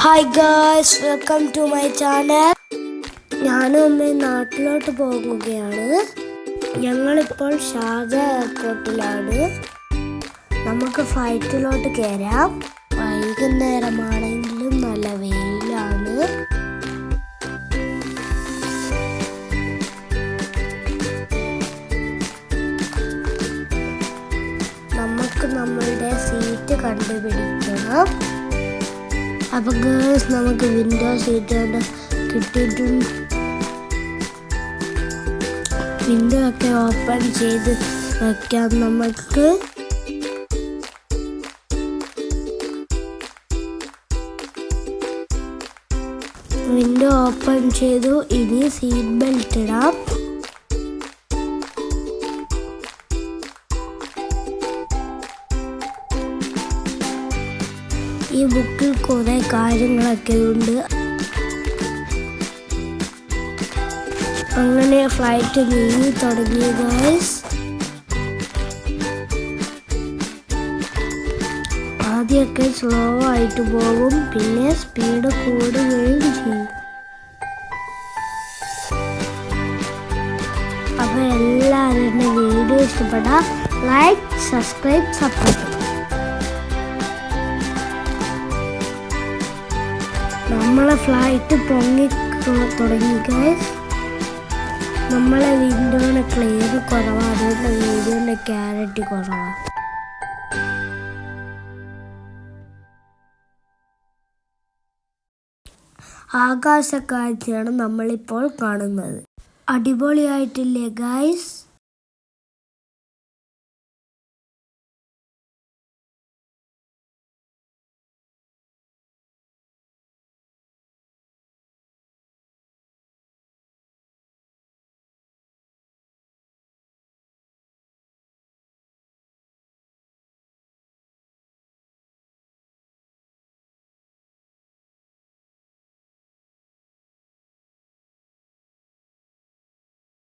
Hi guys, welcome to my channel. ഞാനും നാട്ടിലോട്ട് പോകുകയാണ്. ഞങ്ങളിപ്പോൾ ഷാർജ എയർപോർട്ടിലാണ്. നമുക്ക് ഫ്ലൈറ്റിലോട്ട് കയറാം. വൈകുന്നേരമാണെങ്കിലും നല്ല വെയിലാണ്. നമുക്ക് നമ്മളുടെ സീറ്റ് കണ്ടുപിടിക്കണം. അപ്പോൾ ഗേൾസ്, നമുക്ക് വിൻഡോ സീറ്റ് കിട്ടിയിട്ടുണ്ട്. വിൻഡോ ഒക്കെ ഓപ്പൺ ചെയ്ത് വയ്ക്കാം. നമുക്ക് വിൻഡോ ഓപ്പൺ ചെയ്തു. ഇനി സീറ്റ് ബെൽറ്റ് ഇടാം. ഈ ബുക്കിൽ കുറേ കാര്യങ്ങളൊക്കെ ഉണ്ട്. അങ്ങനെ ഫ്ലൈറ്റ് നീങ്ങി തുടങ്ങി ഗൈസ്. ആദ്യമൊക്കെ സ്ലോ ആയിട്ട് പോകും, പിന്നെ സ്പീഡ് കൂടുകയും ചെയ്യും. അപ്പോൾ എല്ലാവരും എൻ്റെ വീഡിയോ ഇഷ്ടപ്പെട്ടാൽ ലൈക്ക്, സബ്സ്ക്രൈബ്, സപ്പോർട്ട്. നമ്മളെ ഫ്ലൈറ്റ് പൊങ്ങി തുടങ്ങി ഗൈസ്. നമ്മളെ വിൻഡോയുടെ ക്ലിയർ കുറവാണ്, അതുകൊണ്ട് വീഡിയോൻ്റെ ക്ലാരിറ്റി കുറവാണ്. ആകാശക്കാഴ്ചയാണ് നമ്മളിപ്പോൾ കാണുന്നത്. അടിപൊളിയായിട്ടില്ലേ ഗൈസ്?